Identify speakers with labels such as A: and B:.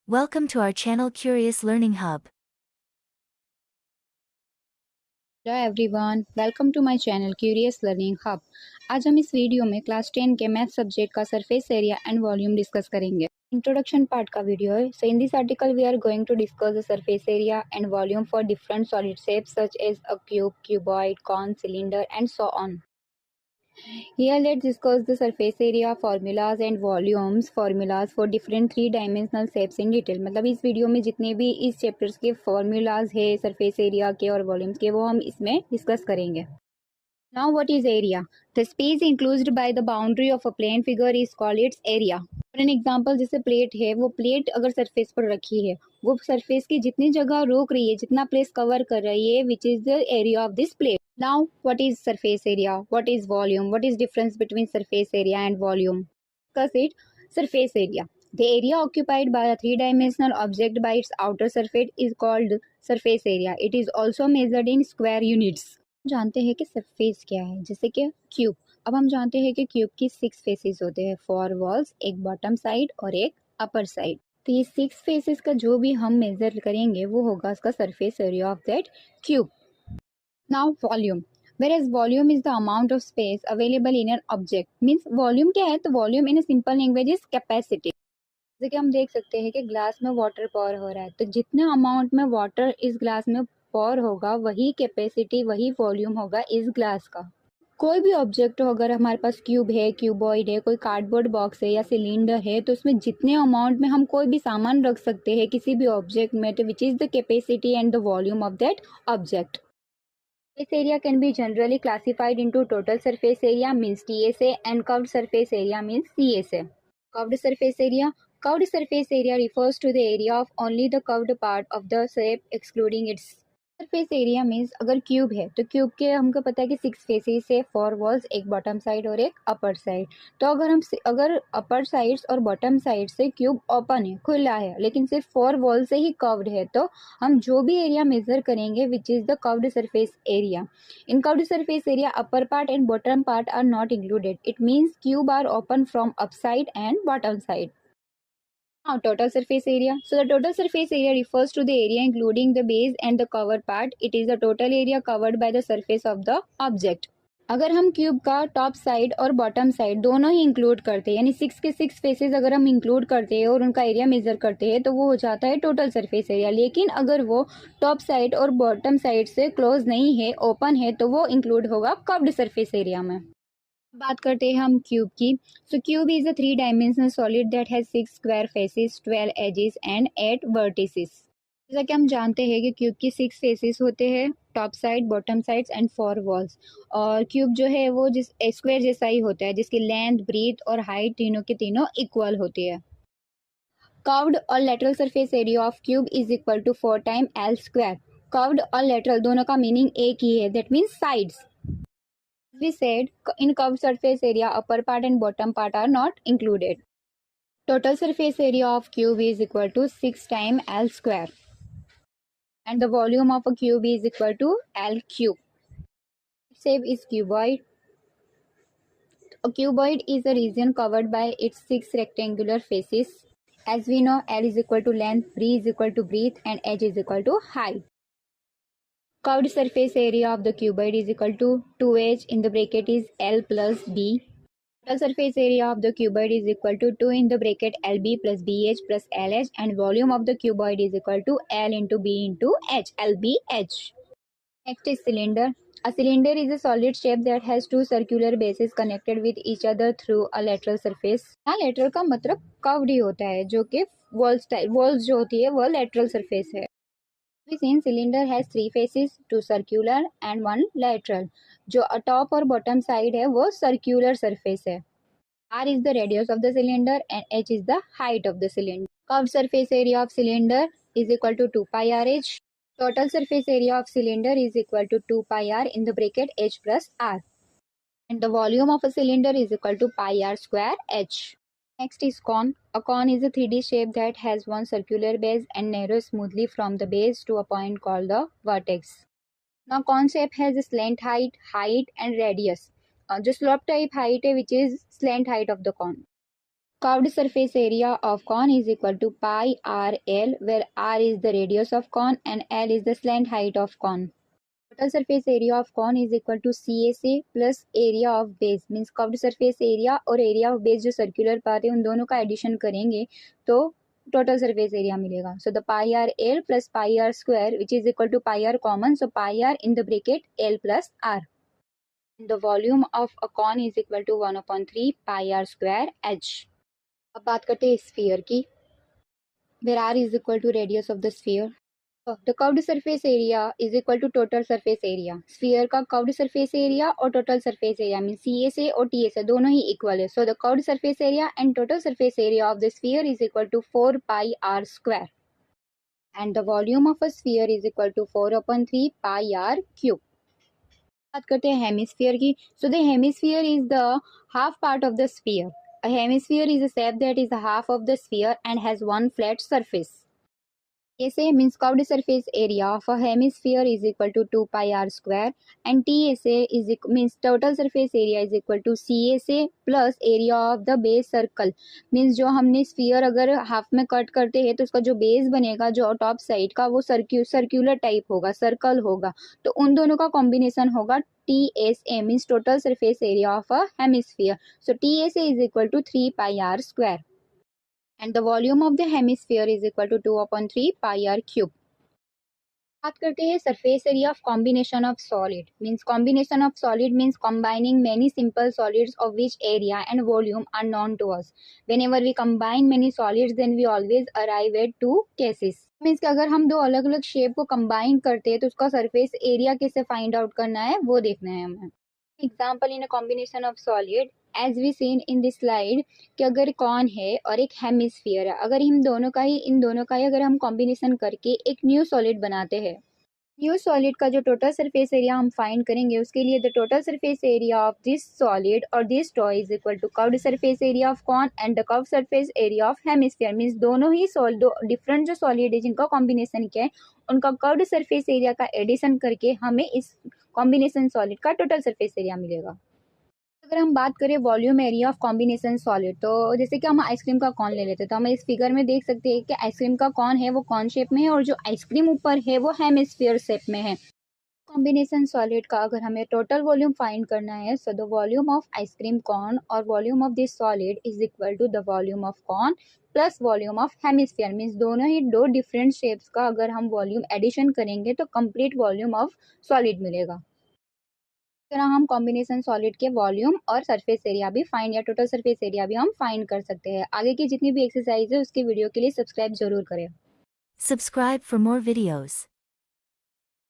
A: Welcome to our channel Curious Learning Hub.
B: Hello everyone, welcome to my channel Curious Learning Hub. आज हम इस video में class 10 के math subject का surface area and volume discuss करेंगे। Introduction part का video है। So in this article we are going to discuss the surface area and volume for different solid shapes such as a cube, cuboid, cone, cylinder and so on. Here let's discuss the surface area, formulas and volumes formulas for different three dimensional shapes in detail। मतलब इस video में जितने भी इस chapters के formulas है surface area के और वॉल्यूम्स के वो हम इसमें डिस्कस करेंगे। Now what is area? The space enclosed by the boundary of a plane figure is called its area। For an example, जैसे प्लेट है, वो प्लेट अगर सरफेस पर रखी है, वो सरफेस की जितनी जगह रोक रही है, जितना प्लेस कवर कर रही है, which is the area of this plate. Now what is surface area? What is volume? What is difference between surface area and volume? Discuss it. Surface area. The area occupied by a three-dimensional object by its outer surface is called surface area. It is also measured in square units। जानते हैं कि surface क्या है, जैसे कि cube. अब हम जानते हैं कि क्यूब की 6 फेसेस होते हैं, 4 वॉल्स, एक बॉटम साइड और एक अपर साइड। तो ये 6 फेसेस का जो भी हम मेजर करेंगे वो होगा उसका surface area of that cube. Now volume. whereas volume is the amount of space available in an object। Means volume क्या है, तो volume in simple language is capacity. जैसे कि हम देख सकते हैं कि ग्लास में वाटर पॉर हो रहा है, तो जितना अमाउंट में वाटर इस ग्लास में पॉर होगा वही कैपेसिटी, वही वॉल्यूम होगा इस ग्लास का। कोई भी ऑब्जेक्ट हो, अगर हमारे पास क्यूब है, क्यूबॉइड है, कोई कार्डबोर्ड बॉक्स है या सिलेंडर है, तो उसमें जितने अमाउंट में हम कोई भी सामान रख सकते हैं किसी भी ऑब्जेक्ट में, तो विच is the capacity and the volume of that object. Surface area can be generally classified into total surface area means TSA and curved surface area means CSA। Curved surface area. Curved surface area refers to the area of only the curved part of the shape excluding its। Surface area means अगर cube है तो cube के हमको पता है कि 6 faces है, 4 walls, एक बॉटम साइड और एक अपर साइड। तो अगर अपर साइड्स और बॉटम साइड से क्यूब ओपन है, खुला है, लेकिन सिर्फ 4 वॉल से ही कर्व्ड है, तो हम जो भी एरिया मेजर करेंगे which is the curved surface area. In curved surface area upper part and bottom part are not included. It means cube are open from up side and bottom side. Now, total surface area. So, the total surface area refers to the area including the base and the cover part. It is the total area covered by the surface of the object। अगर हम cube का top side और bottom side दोनों ही include करते हैं, यानी 6 के 6 faces अगर हम इंक्लूड करते हैं और उनका एरिया मेजर करते हैं, तो वो हो जाता है टोटल सरफेस एरिया। लेकिन अगर वो टॉप साइड और बॉटम साइड से क्लोज नहीं है, ओपन है, तो वो इंक्लूड होगा कर्व्ड सरफेस एरिया में। बात करते हैं हम क्यूब की। So cube is a 3 dimensional solid that has 6 square faces, 12 edges and 8 vertices. जैसा कि हम जानते हैं कि क्यूब की 6 फेसेस होते हैं, top side, bottom sides and 4 walls. और क्यूब जो है वो जिस स्क्वायर जैसा ही होता है, जिसकी लेंथ, ब्रीथ और हाइट तीनों के तीनों इक्वल होती है। कर्व्ड और lateral surface area of cube is equal to 4 time L square. Curved और लेटरल दोनों का मीनिंग एक ही है, that means sides. We said in curved surface area upper part and bottom part are not included। Total surface area of cube is equal to 6 times L square and the volume of a cube is equal to L cube। Shape is cuboid। A cuboid is a region covered by its 6 rectangular faces। As we know, L is equal to length, B is equal to breadth and H is equal to height। Curved surface area of the cuboid is equal to 2H in the bracket is L plus B। Total surface area of the cuboid is equal to 2 in the bracket LB plus BH plus LH and volume of the cuboid is equal to L into B into H, LBH। Next is cylinder। A cylinder is a solid shape that has two circular bases connected with each other through a lateral surface। यहाँ lateral का मतलब curved ही होता है, जो कि walls जो होती है वो lateral surface है। We seen cylinder has 3 faces, 2 circular and 1 lateral। जो टॉप और बॉटम साइड है वो सर्क्यूलर सरफेस है। R is the radius of the cylinder and H is the height of the cylinder। Curved surface area of cylinder is equal to 2 pi RH। Total surface area of cylinder is equal to 2 pi R in the bracket H plus R and the volume of a cylinder is equal to pi R square H। Next is cone। A cone is a 3D shape that has one circular base and narrows smoothly from the base to a point called the vertex। Now cone shape has a slant height and radius। जो slope type height है which is slant height of the cone. Curved surface area of cone is equal to pi r L, where r is the radius of cone and L is the slant height of cone. Total surface area of cone is equal to CSA plus area of base, means curved surface area और area of base जो circular path है उन दोनों का addition करेंगे तो total surface area मिलेगा. So the pi r L plus pi r square, which is equal to pi r common, so pi r in the bracket L plus r. The volume of a cone is equal to 1/3 pi r square h. अब बात करते हैं sphere की, where r is equal to radius of the sphere. The curved surface area is equal to total surface area. Sphere का curved surface area और total surface area means CSA और TSA दोनों ही equal है. So the curved surface area and total surface area of the sphere is equal to 4 pi r square. And the volume of a sphere is equal to 4/3 pi r cube. बात करते हैं hemisphere की. So the hemisphere is the half part of the sphere. A hemisphere is a shape that is the half of the sphere and has one flat surface. SA means curved surface area of a hemisphere is equal to 2 pi r square, and TSA means total surface area is equal to CSA plus area of the base circle. means जो हमने sphere अगर half में cut करते हैं तो उसका जो base बनेगा जो टॉप साइड का वो सर्क्यूलर टाइप होगा, सर्कल होगा, तो उन दोनों का कॉम्बिनेशन होगा TSA means total surface area of a hemisphere. So TSA is equal to 3 pi r square. And the volume of the hemisphere is equal to 2/3 pi r cube. बात करते हैं surface area of combination of solid. means combination of solid means combining many simple solids of which area and volume are known to us. Whenever we combine many solids then we always arrive at two cases. means कि अगर हम दो अलग अलग shape को combine करते हैं तो उसका सरफेस एरिया कैसे फाइंड आउट करना है वो देखना है हमें. Example in a combination of solid as we seen in this slide कि अगर कॉन है और एक हेमिस्फीयर है, अगर इन दोनों का ही अगर हम कॉम्बिनेशन करके एक न्यू सॉलिड बनाते हैं, न्यू सॉलिड का जो टोटल सरफेस एरिया हम फाइंड करेंगे उसके लिए the total surface area of this solid और this toy is equal to curved surface area of cone and the curved surface area of hemisphere. Means दोनों ही दो डिफरेंट जो सॉलिड है जिनका कॉम्बिनेशन किया है उनका कर्व्ड सरफेस एरिया का एडिशन करके हमें इस कॉम्बिनेशन सॉलिड का टोटल सरफेस एरिया मिलेगा. अगर हम बात करें volume area of combination solid, तो जैसे कि हम आइसक्रीम का कॉन ले लेते हैं तो हम इस फिगर में देख सकते हैं कि आइसक्रीम का कॉन है वो कॉन शेप में है और जो आइसक्रीम ऊपर है वो हेमिस्फीयर शेप में है. कॉम्बिनेशन सॉलिड का अगर हमें टोटल वॉल्यूम फाइंड करना है so the volume of ice cream cone और volume of this solid is equal to the volume of cone plus volume of hemisphere. Means दोनों ही दो डिफरेंट शेप्स का अगर हम वॉल्यूम एडिशन करेंगे तो कंप्लीट वॉल्यूम ऑफ सॉलिड मिलेगा. तरह हम कॉम्बिनेशन सॉलिड के वॉल्यूम और सरफेस एरिया भी फाइंड या टोटल सरफेस एरिया भी हम फाइंड कर सकते हैं. आगे की जितनी भी एक्सरसाइज है उसकी वीडियो के लिए सब्सक्राइब जरूर करें.
A: Subscribe for more videos.